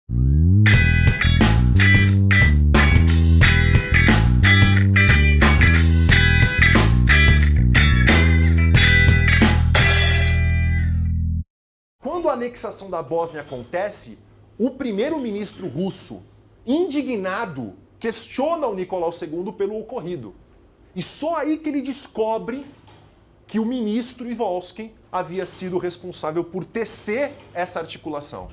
Quando a anexação da Bósnia acontece, o primeiro-ministro russo, indignado, questiona o Nicolau II pelo ocorrido. E só aí que ele descobre que o ministro Ivolsky havia sido responsável por tecer essa articulação.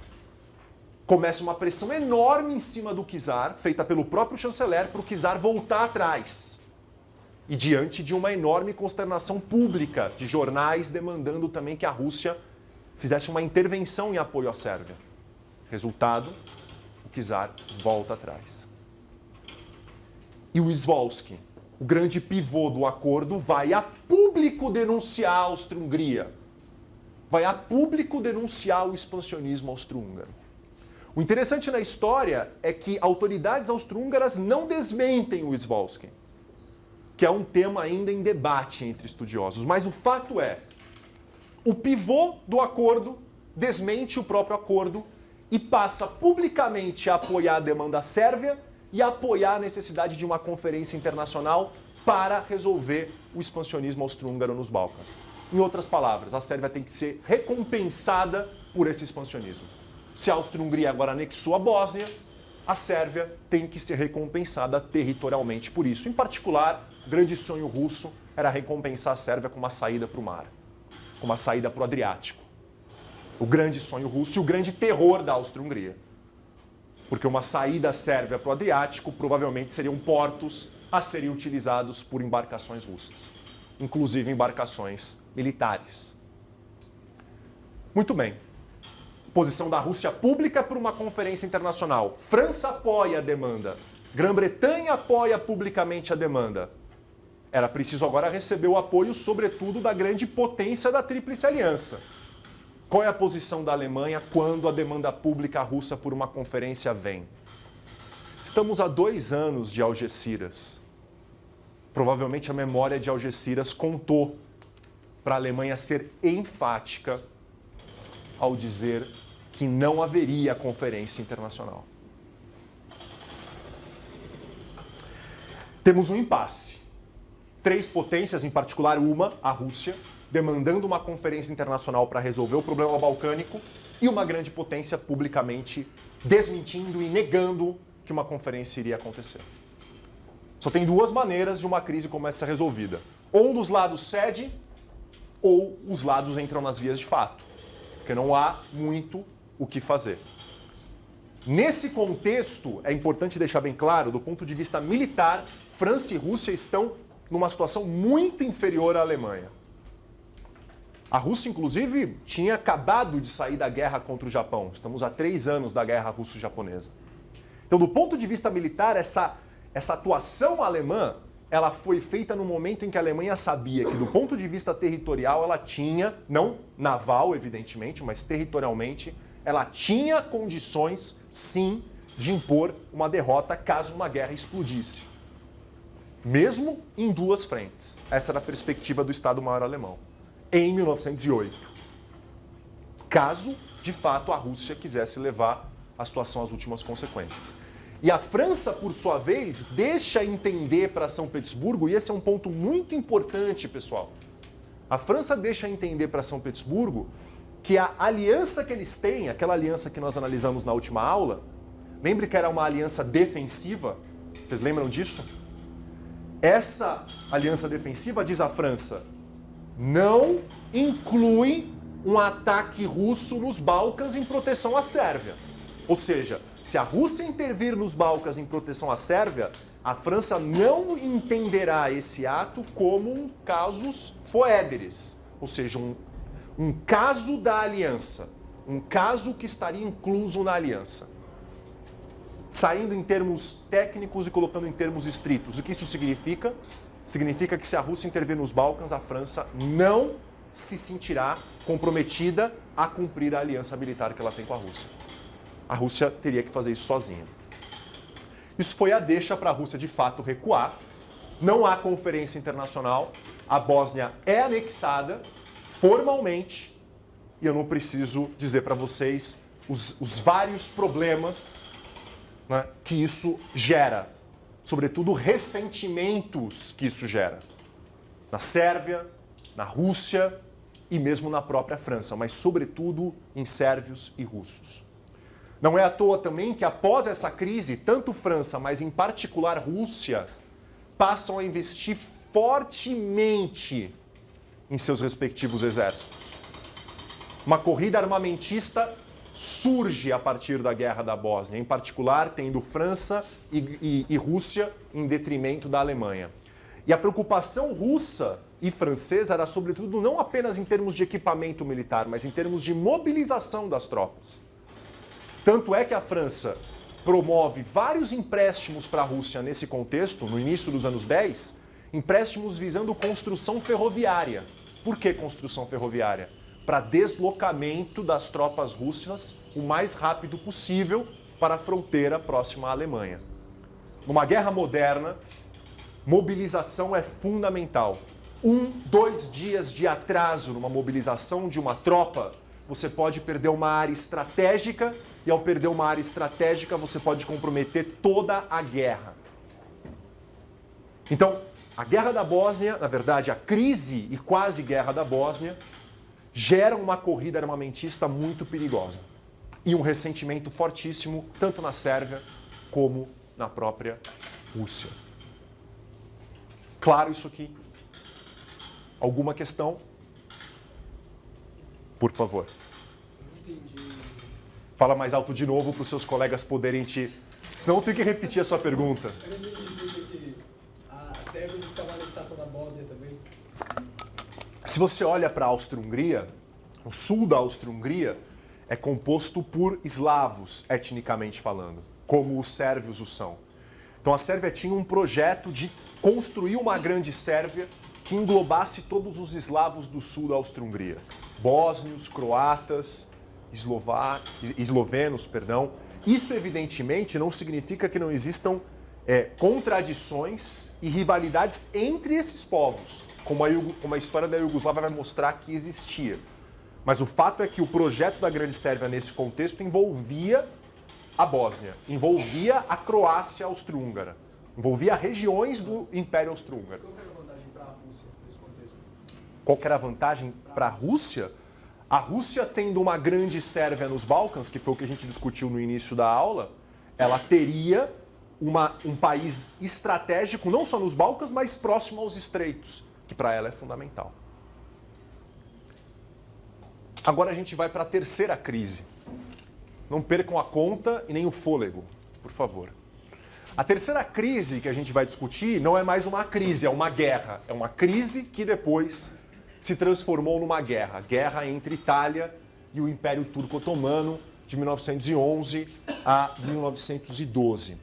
Começa uma pressão enorme em cima do czar, feita pelo próprio chanceler, para o czar voltar atrás. E diante de uma enorme consternação pública de jornais demandando também que a Rússia fizesse uma intervenção em apoio à Sérvia. Resultado, o czar volta atrás. E o Izvolsky, o grande pivô do acordo, vai a público denunciar a Áustria-Hungria. Vai a público denunciar o expansionismo austro-húngaro. O interessante na história é que autoridades austro-húngaras não desmentem o Izvolsky, que é um tema ainda em debate entre estudiosos. Mas o fato é, o pivô do acordo desmente o próprio acordo e passa publicamente a apoiar a demanda sérvia e a apoiar a necessidade de uma conferência internacional para resolver o expansionismo austro-húngaro nos Balcãs. Em outras palavras, a Sérvia tem que ser recompensada por esse expansionismo. Se a Áustria-Hungria agora anexou a Bósnia, a Sérvia tem que ser recompensada territorialmente por isso. Em particular, o grande sonho russo era recompensar a Sérvia com uma saída para o mar, com uma saída para o Adriático. O grande sonho russo e o grande terror da Áustria-Hungria. Porque uma saída sérvia para o Adriático provavelmente seriam portos a serem utilizados por embarcações russas, inclusive embarcações militares. Muito bem. Posição da Rússia pública por uma conferência internacional. França apoia a demanda. Grã-Bretanha apoia publicamente a demanda. Era preciso agora receber o apoio, sobretudo, da grande potência da Tríplice Aliança. Qual é a posição da Alemanha quando a demanda pública russa por uma conferência vem? Estamos há 2 anos de Algeciras. Provavelmente a memória de Algeciras contou para a Alemanha ser enfática ao dizer que não haveria conferência internacional. Temos um impasse. 3 potências, em particular uma, a Rússia, demandando uma conferência internacional para resolver o problema balcânico, e uma grande potência publicamente desmentindo e negando que uma conferência iria acontecer. Só tem 2 maneiras de uma crise como essa ser resolvida. Ou um dos lados cede, ou os lados entram nas vias de fato, porque não há muito o que fazer. Nesse contexto, é importante deixar bem claro, do ponto de vista militar, França e Rússia estão numa situação muito inferior à Alemanha. A Rússia, inclusive, tinha acabado de sair da guerra contra o Japão. Estamos há 3 anos da guerra russo-japonesa. Então, do ponto de vista militar, essa atuação alemã, ela foi feita no momento em que a Alemanha sabia que, do ponto de vista territorial, ela tinha, não naval, evidentemente, mas territorialmente, ela tinha condições, sim, de impor uma derrota caso uma guerra explodisse. Mesmo em 2 frentes. Essa era a perspectiva do Estado-Maior alemão, em 1908. Caso, de fato, a Rússia quisesse levar a situação às últimas consequências. E a França, por sua vez, deixa entender para São Petersburgo, e esse é um ponto muito importante, pessoal. A França deixa entender para São Petersburgo que a aliança que eles têm, aquela aliança que nós analisamos na última aula, lembre que era uma aliança defensiva? Vocês lembram disso? Essa aliança defensiva, diz a França, não inclui um ataque russo nos Balcãs em proteção à Sérvia. Ou seja, se a Rússia intervir nos Balcãs em proteção à Sérvia, a França não entenderá esse ato como um casus foederis, ou seja, um caso da aliança, um caso que estaria incluso na aliança. Saindo em termos técnicos e colocando em termos estritos, o que isso significa? Significa que se a Rússia intervir nos Balcãs, a França não se sentirá comprometida a cumprir a aliança militar que ela tem com a Rússia. A Rússia teria que fazer isso sozinha. Isso foi a deixa para a Rússia, de fato, recuar. Não há conferência internacional. A Bósnia é anexada formalmente. E eu não preciso dizer para vocês os vários problemas, né, que isso gera, sobretudo ressentimentos que isso gera, na Sérvia, na Rússia e mesmo na própria França, mas sobretudo em sérvios e russos. Não é à toa também que após essa crise, tanto França, mas em particular Rússia, passam a investir fortemente em seus respectivos exércitos. Uma corrida armamentista surge a partir da Guerra da Bósnia, em particular tendo França e Rússia em detrimento da Alemanha. E a preocupação russa e francesa era sobretudo não apenas em termos de equipamento militar, mas em termos de mobilização das tropas. Tanto é que a França promove vários empréstimos para a Rússia nesse contexto, no início dos anos 10, empréstimos visando construção ferroviária. Por que construção ferroviária? Para deslocamento das tropas russas o mais rápido possível para a fronteira próxima à Alemanha. Numa guerra moderna, mobilização é fundamental. 2 dias de atraso numa mobilização de uma tropa, você pode perder uma área estratégica e ao perder uma área estratégica você pode comprometer toda a guerra. Então, a Guerra da Bósnia, na verdade, a crise e quase guerra da Bósnia, gera uma corrida armamentista muito perigosa e um ressentimento fortíssimo tanto na Sérvia como na própria Rússia. Claro isso aqui? Alguma questão? Por favor. Entendi. Fala mais alto de novo para os seus colegas poderem te... Senão eu tenho que repetir a sua pergunta. Eu não entendi que a Sérvia buscava a anexação da Bósnia também. Se você olha para a Áustria-Hungria, o sul da Áustria-Hungria é composto por eslavos, etnicamente falando, como os sérvios o são. Então a Sérvia tinha um projeto de construir uma grande Sérvia que englobasse todos os eslavos do sul da Áustria-Hungria. Bósnios, croatas, eslovenos. Isso, evidentemente, não significa que não existam contradições e rivalidades entre esses povos, como a história da Iugoslávia vai mostrar que existia. Mas o fato é que o projeto da Grande Sérvia, nesse contexto, envolvia a Bósnia, envolvia a Croácia austro-húngara, envolvia regiões do Império Austro-Húngaro. Qual era a vantagem para a Rússia nesse contexto? Qual que era a vantagem para a Rússia? A Rússia, tendo uma grande Sérvia nos Balcãs, que foi o que a gente discutiu no início da aula, ela teria um país estratégico, não só nos Balcãs, mas próximo aos estreitos, que para ela é fundamental. Agora a gente vai para a terceira crise. Não percam a conta e nem o fôlego, por favor. A terceira crise que a gente vai discutir não é mais uma crise, é uma guerra. É uma crise que depois se transformou numa guerra. Guerra entre Itália e o Império Turco-Otomano de 1911 a 1912.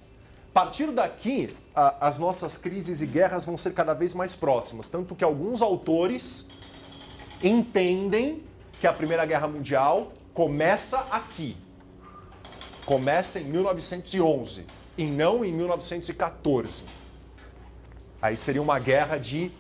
A partir daqui, as nossas crises e guerras vão ser cada vez mais próximas, tanto que alguns autores entendem que a Primeira Guerra Mundial começa aqui. Começa em 1911 e não em 1914. Aí seria uma guerra de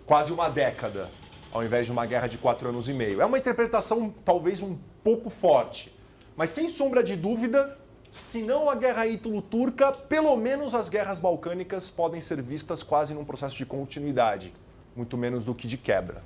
quase uma década, ao invés de uma guerra de 4 anos e meio. É uma interpretação talvez um pouco forte, mas sem sombra de dúvida, se não a guerra ítalo-turca, pelo menos as guerras balcânicas podem ser vistas quase num processo de continuidade, muito menos do que de quebra.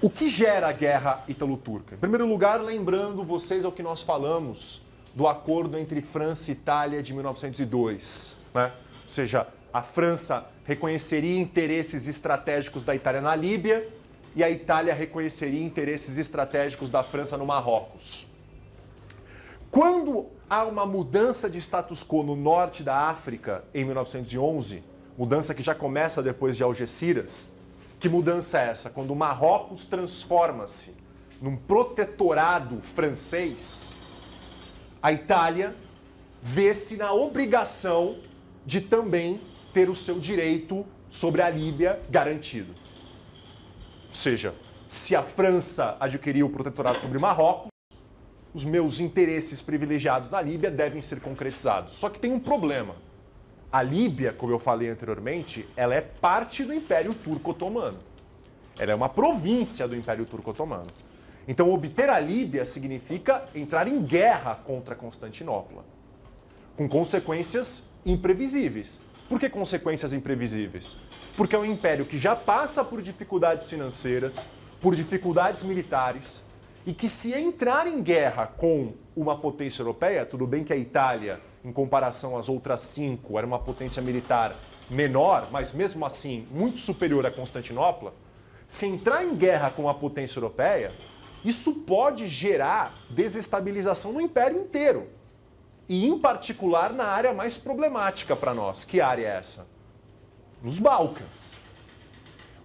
O que gera a guerra ítalo-turca? Em primeiro lugar, lembrando vocês ao que nós falamos do acordo entre França e Itália de 1902, né? Ou seja, a França reconheceria interesses estratégicos da Itália na Líbia e a Itália reconheceria interesses estratégicos da França no Marrocos. Quando há uma mudança de status quo no norte da África em 1911, mudança que já começa depois de Algeciras, que mudança é essa? Quando o Marrocos transforma-se num protetorado francês, a Itália vê-se na obrigação de também ter o seu direito sobre a Líbia garantido. Ou seja, se a França adquirir o protetorado sobre Marrocos, os meus interesses privilegiados na Líbia devem ser concretizados. Só que tem um problema. A Líbia, como eu falei anteriormente, ela é parte do Império Turco-Otomano. Ela é uma província do Império Turco-Otomano. Então, obter a Líbia significa entrar em guerra contra Constantinopla, com consequências imprevisíveis. Por que consequências imprevisíveis? Porque é um império que já passa por dificuldades financeiras, por dificuldades militares, e que se entrar em guerra com uma potência europeia, tudo bem que a Itália, em comparação às outras 5, era uma potência militar menor, mas mesmo assim muito superior a Constantinopla, se entrar em guerra com a potência europeia, isso pode gerar desestabilização no império inteiro. E, em particular, na área mais problemática para nós. Que área é essa? Nos Balcãs.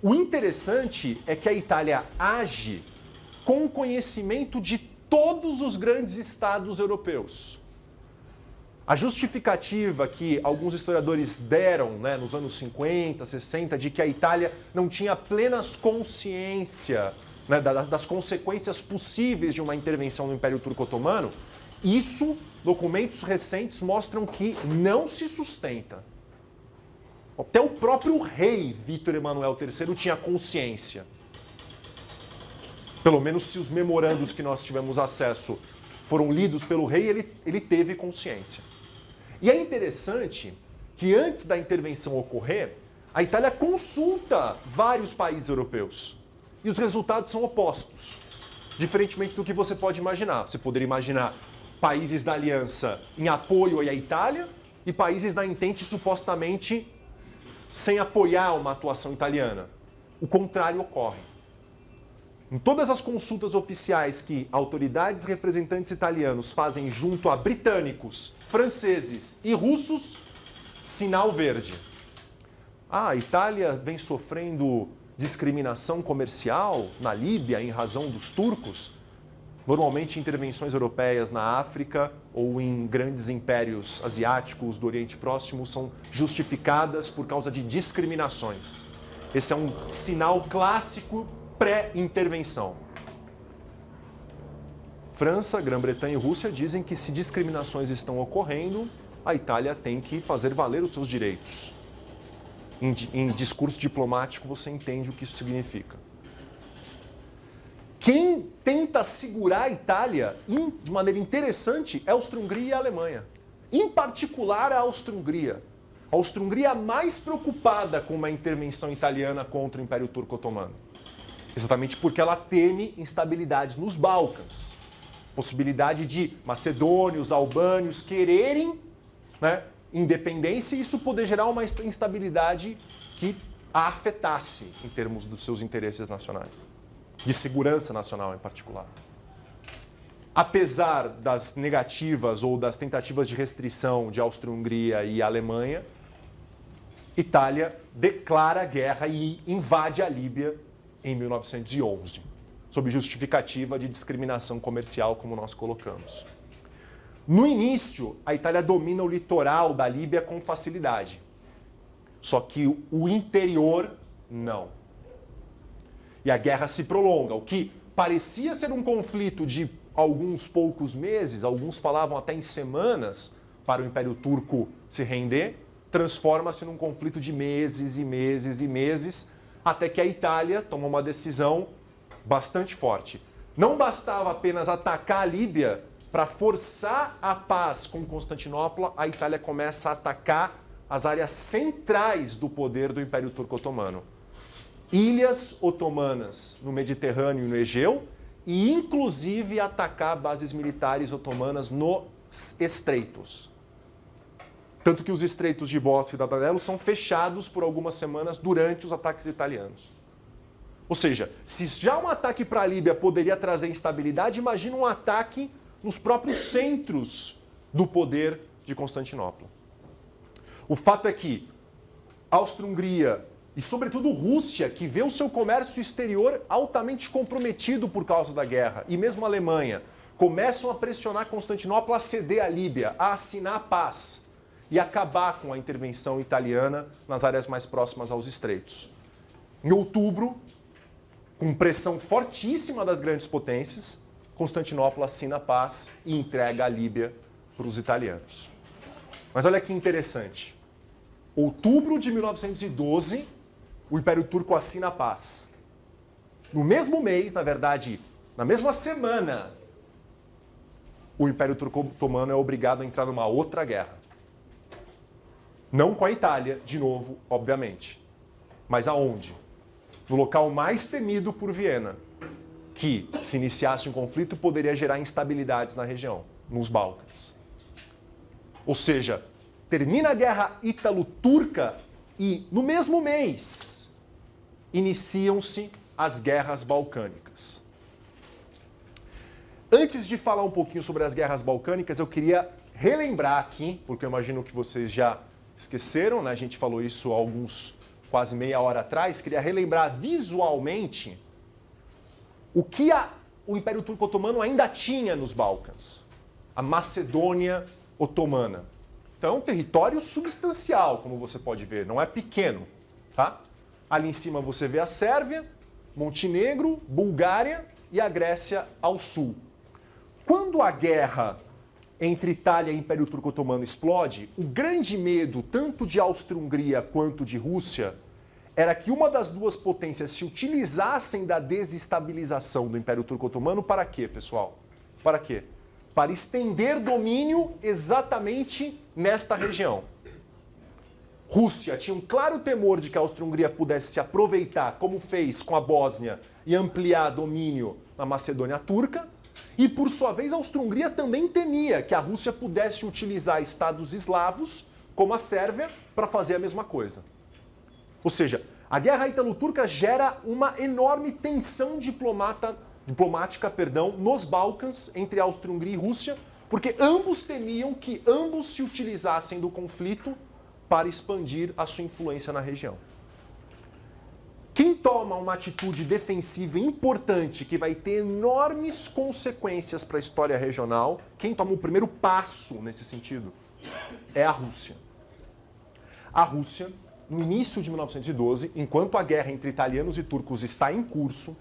O interessante é que a Itália age com conhecimento de todos os grandes estados europeus. A justificativa que alguns historiadores deram, né, nos anos 50, 60, de que a Itália não tinha plenas consciência, né, das consequências possíveis de uma intervenção no Império Turco-Otomano, isso, documentos recentes mostram que não se sustenta. Até o próprio rei Vítor Emanuel III tinha consciência. Pelo menos se os memorandos que nós tivemos acesso foram lidos pelo rei, ele teve consciência. E é interessante que antes da intervenção ocorrer, a Itália consulta vários países europeus. E os resultados são opostos. Diferentemente do que você pode imaginar. Você poderia imaginar países da aliança em apoio à Itália e países da Entente supostamente sem apoiar uma atuação italiana. O contrário ocorre. Em todas as consultas oficiais que autoridades e representantes italianos fazem junto a britânicos, franceses e russos, sinal verde. A Itália vem sofrendo discriminação comercial na Líbia em razão dos turcos. Normalmente intervenções europeias na África ou em grandes impérios asiáticos do Oriente Próximo são justificadas por causa de discriminações. Esse é um sinal clássico pré-intervenção. França, Grã-Bretanha e Rússia dizem que se discriminações estão ocorrendo, a Itália tem que fazer valer os seus direitos. Em discurso diplomático você entende o que isso significa. Quem tenta segurar a Itália de maneira interessante é a Áustria-Hungria e a Alemanha. Em particular a Áustria-Hungria. A Áustria-Hungria mais preocupada com uma intervenção italiana contra o Império Turco-Otomano. Exatamente porque ela teme instabilidades nos Balcãs. Possibilidade de macedônios, albânios quererem, né, independência e isso poder gerar uma instabilidade que a afetasse em termos dos seus interesses nacionais. De segurança nacional em particular. Apesar das negativas ou das tentativas de restrição de Áustria-Hungria e Alemanha, Itália declara guerra e invade a Líbia em 1911, sob justificativa de discriminação comercial, como nós colocamos. No início, a Itália domina o litoral da Líbia com facilidade. Só que o interior, não. E a guerra se prolonga. O que parecia ser um conflito de alguns poucos meses, alguns falavam até em semanas, para o Império Turco se render, transforma-se num conflito de meses e meses e meses, até que a Itália toma uma decisão bastante forte. Não bastava apenas atacar a Líbia para forçar a paz com Constantinopla, a Itália começa a atacar as áreas centrais do poder do Império Turco-Otomano. Ilhas otomanas no Mediterrâneo e no Egeu, e inclusive atacar bases militares otomanas nos estreitos. Tanto que os estreitos de Bósforo e Dardanelos são fechados por algumas semanas durante os ataques italianos. Ou seja, se já um ataque para a Líbia poderia trazer instabilidade, imagina um ataque nos próprios centros do poder de Constantinopla. O fato é que Áustria-Hungria e, sobretudo, Rússia, que vê o seu comércio exterior altamente comprometido por causa da guerra, e mesmo a Alemanha, começam a pressionar Constantinopla a ceder a Líbia, a assinar a paz e acabar com a intervenção italiana nas áreas mais próximas aos estreitos. Em outubro, com pressão fortíssima das grandes potências, Constantinopla assina a paz e entrega a Líbia para os italianos. Mas olha que interessante. Outubro de 1912, o Império Turco assina a paz. No mesmo mês, na verdade, na mesma semana, o Império Turco-Otomano é obrigado a entrar numa outra guerra. Não com a Itália, de novo, obviamente. Mas aonde? No local mais temido por Viena, que, se iniciasse um conflito, poderia gerar instabilidades na região, nos Balcãs. Ou seja, termina a guerra ítalo-turca e, no mesmo mês, iniciam-se as guerras balcânicas. Antes de falar um pouquinho sobre as guerras balcânicas, eu queria relembrar aqui, porque eu imagino que vocês já esqueceram, né? A gente falou isso há quase meia hora atrás, queria relembrar visualmente o que o Império Turco-Otomano ainda tinha nos Balcãs. A Macedônia Otomana. Então é um território substancial, como você pode ver, não é pequeno, tá? Ali em cima você vê a Sérvia, Montenegro, Bulgária e a Grécia ao sul. Quando a guerra entre Itália e Império Turco-Otomano explode, o grande medo, tanto de Áustria-Hungria quanto de Rússia, era que uma das duas potências se utilizassem da desestabilização do Império Turco-Otomano para quê, pessoal? Para quê? Para estender domínio exatamente nesta região. Rússia tinha um claro temor de que a Áustria-Hungria pudesse se aproveitar, como fez com a Bósnia, e ampliar domínio na Macedônia Turca. E, por sua vez, a Áustria-Hungria também temia que a Rússia pudesse utilizar estados eslavos, como a Sérvia, para fazer a mesma coisa. Ou seja, a guerra ítalo-turca gera uma enorme tensão diplomática nos Balcãs entre Áustria-Hungria e Rússia, porque ambos temiam que ambos se utilizassem do conflito para expandir a sua influência na região. Quem toma uma atitude defensiva importante, que vai ter enormes consequências para a história regional, quem toma o primeiro passo nesse sentido, é a Rússia. A Rússia, no início de 1912, enquanto a guerra entre italianos e turcos está em curso,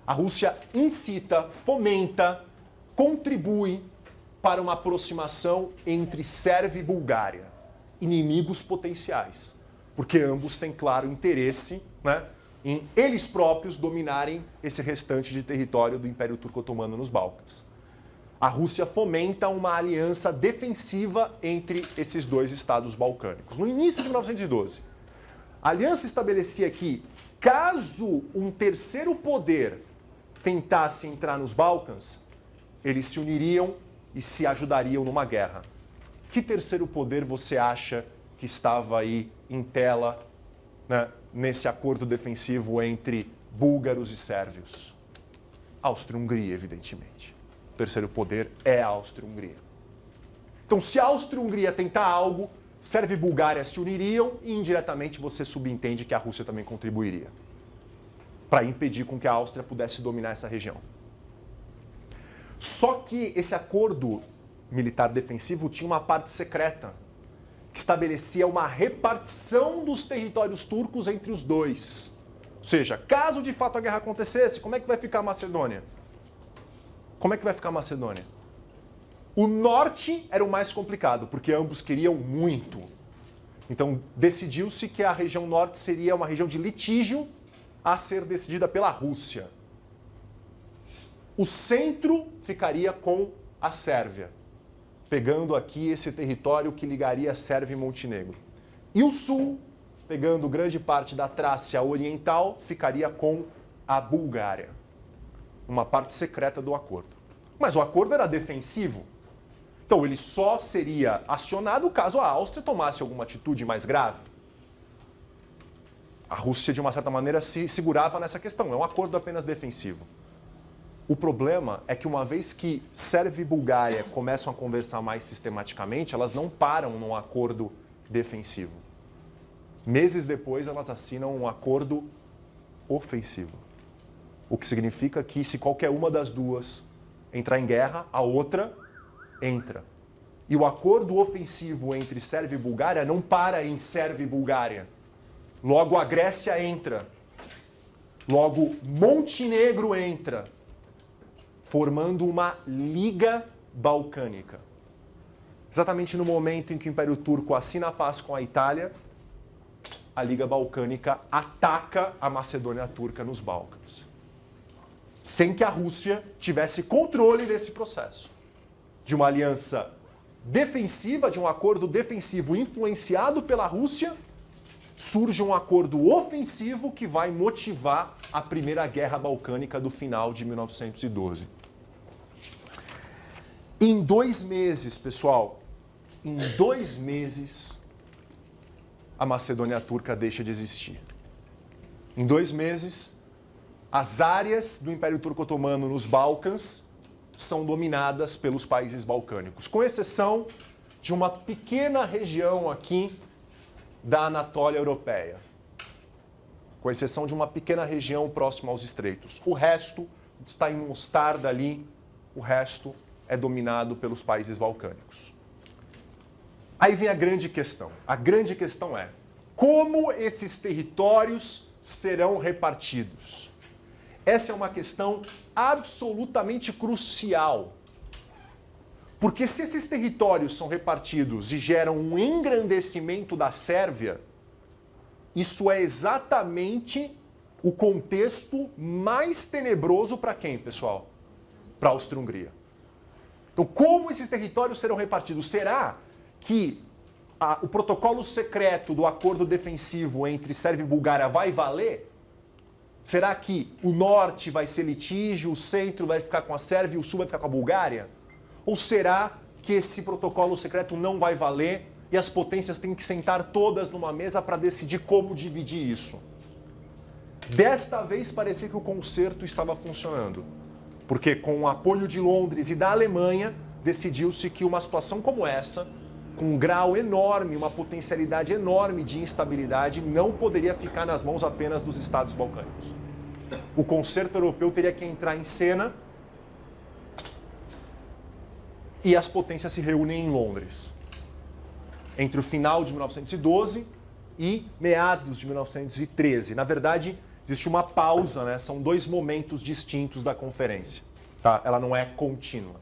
a Rússia incita, fomenta, contribui para uma aproximação entre Sérvia e Bulgária, inimigos potenciais, porque ambos têm claro interesse, né, em eles próprios dominarem esse restante de território do Império Turco-Otomano nos Balcãs. A Rússia fomenta uma aliança defensiva entre esses dois estados balcânicos. No início de 1912, a aliança estabelecia que, caso um terceiro poder tentasse entrar nos Balcãs, eles se uniriam e se ajudariam numa guerra. Que terceiro poder você acha que estava aí em tela, né, nesse acordo defensivo entre búlgaros e sérvios? Áustria-Hungria, evidentemente. O terceiro poder é a Áustria-Hungria. Então, se a Áustria-Hungria tentar algo, Sérvia e Bulgária se uniriam e indiretamente você subentende que a Rússia também contribuiria para impedir com que a Áustria pudesse dominar essa região. Só que esse acordo militar defensivo tinha uma parte secreta, que estabelecia uma repartição dos territórios turcos entre os dois. Ou seja, caso de fato a guerra acontecesse, como é que vai ficar a Macedônia? Como é que vai ficar a Macedônia? O norte era o mais complicado, porque ambos queriam muito. Então, decidiu-se que a região norte seria uma região de litígio a ser decidida pela Rússia. O centro ficaria com a Sérvia, pegando aqui esse território que ligaria Sérvia e Montenegro. E o sul, pegando grande parte da Trácia Oriental, ficaria com a Bulgária. Uma parte secreta do acordo. Mas o acordo era defensivo. Então ele só seria acionado caso a Áustria tomasse alguma atitude mais grave. A Rússia, de uma certa maneira, se segurava nessa questão. É um acordo apenas defensivo. O problema é que uma vez que Sérvia e Bulgária começam a conversar mais sistematicamente, elas não param num acordo defensivo. Meses depois, elas assinam um acordo ofensivo. O que significa que se qualquer uma das duas entrar em guerra, a outra entra. E o acordo ofensivo entre Sérvia e Bulgária não para em Sérvia e Bulgária. Logo a Grécia entra. Logo Montenegro entra, formando uma Liga Balcânica. Exatamente no momento em que o Império Turco assina a paz com a Itália, a Liga Balcânica ataca a Macedônia Turca nos Balcãs. sem que a Rússia tivesse controle desse processo. De uma aliança defensiva, de um acordo defensivo influenciado pela Rússia, surge um acordo ofensivo que vai motivar a Primeira Guerra Balcânica do final de 1912. Em 2 meses, pessoal, em 2 meses, a Macedônia Turca deixa de existir. Em 2 meses, as áreas do Império Turco Otomano nos Balcãs são dominadas pelos países balcânicos, com exceção de uma pequena região aqui da Anatólia Europeia, com exceção de uma pequena região próxima aos estreitos. O resto está em Mostarda ali, o resto é dominado pelos países balcânicos. Aí vem a grande questão. A grande questão é: como esses territórios serão repartidos? Essa é uma questão absolutamente crucial. Porque se esses territórios são repartidos e geram um engrandecimento da Sérvia, isso é exatamente o contexto mais tenebroso para quem, pessoal? Para a Áustria-Hungria. Então, como esses territórios serão repartidos? Será que o protocolo secreto do acordo defensivo entre Sérvia e Bulgária vai valer? Será que o norte vai ser litígio, o centro vai ficar com a Sérvia e o sul vai ficar com a Bulgária? Ou será que esse protocolo secreto não vai valer e as potências têm que sentar todas numa mesa para decidir como dividir isso? Desta vez parecia que o concerto estava funcionando, porque com o apoio de Londres e da Alemanha, decidiu-se que uma situação como essa, com um grau enorme, uma potencialidade enorme de instabilidade, não poderia ficar nas mãos apenas dos Estados balcânicos. O concerto europeu teria que entrar em cena e as potências se reúnem em Londres. Entre o final de 1912 e meados de 1913. Na verdade, existe uma pausa, né? São 2 momentos distintos da conferência. Tá? Ela não é contínua.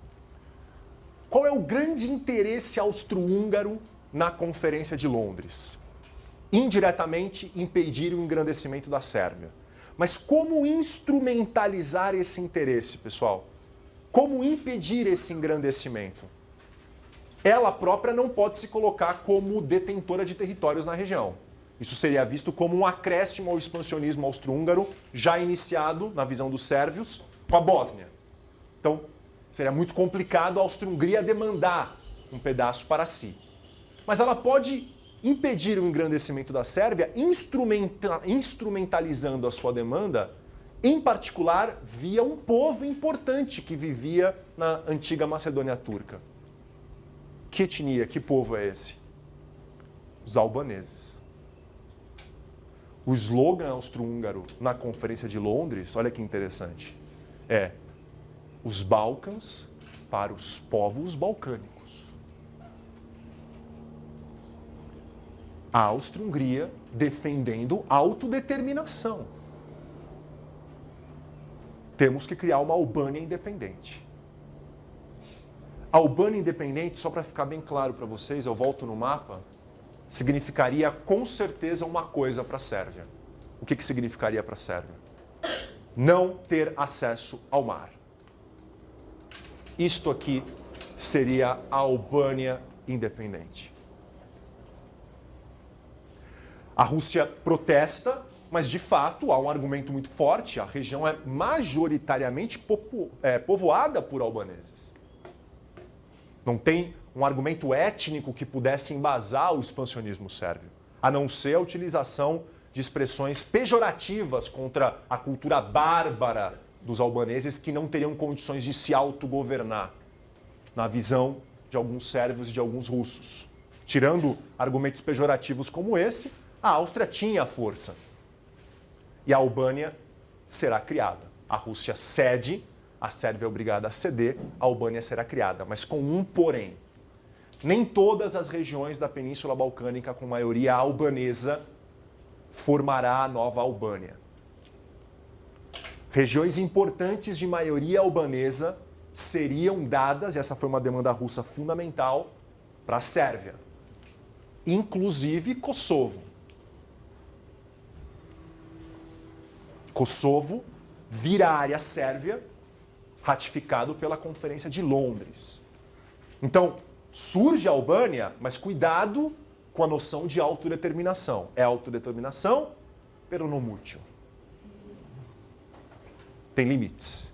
Qual é o grande interesse austro-húngaro na Conferência de Londres? Indiretamente, impedir o engrandecimento da Sérvia. Mas como instrumentalizar esse interesse, pessoal? Como impedir esse engrandecimento? Ela própria não pode se colocar como detentora de territórios na região. Isso seria visto como um acréscimo ao expansionismo austro-húngaro, já iniciado, na visão dos sérvios, com a Bósnia. Então, seria muito complicado a Áustria-Hungria demandar um pedaço para si. Mas ela pode impedir o engrandecimento da Sérvia instrumentalizando a sua demanda, em particular via um povo importante que vivia na antiga Macedônia Turca. Que etnia, que povo é esse? Os albaneses. O slogan austro-húngaro na Conferência de Londres, olha que interessante, é: os Balcãs para os povos balcânicos. A Áustria-Hungria defendendo autodeterminação. Temos que criar uma Albânia independente. A Albânia independente, só para ficar bem claro para vocês, eu volto no mapa, significaria com certeza uma coisa para a Sérvia. O que significaria para a Sérvia? Não ter acesso ao mar. Isto aqui seria a Albânia independente. A Rússia protesta, mas de fato há um argumento muito forte: a região é majoritariamente povoada por albaneses. Não tem um argumento étnico que pudesse embasar o expansionismo sérvio, a não ser a utilização de expressões pejorativas contra a cultura bárbara dos albaneses que não teriam condições de se autogovernar, na visão de alguns sérvios e de alguns russos. Tirando argumentos pejorativos como esse, a Áustria tinha força. E a Albânia será criada. A Rússia cede, a Sérvia é obrigada a ceder, a Albânia será criada, mas com um porém. Nem todas as regiões da Península Balcânica com maioria albanesa formará a nova Albânia. Regiões importantes de maioria albanesa seriam dadas, e essa foi uma demanda russa fundamental, para a Sérvia. Inclusive Kosovo. Kosovo vira área sérvia, ratificado pela Conferência de Londres. Então, surge a Albânia, mas cuidado com a noção de autodeterminação. É autodeterminação, pero no mucho. Tem limites.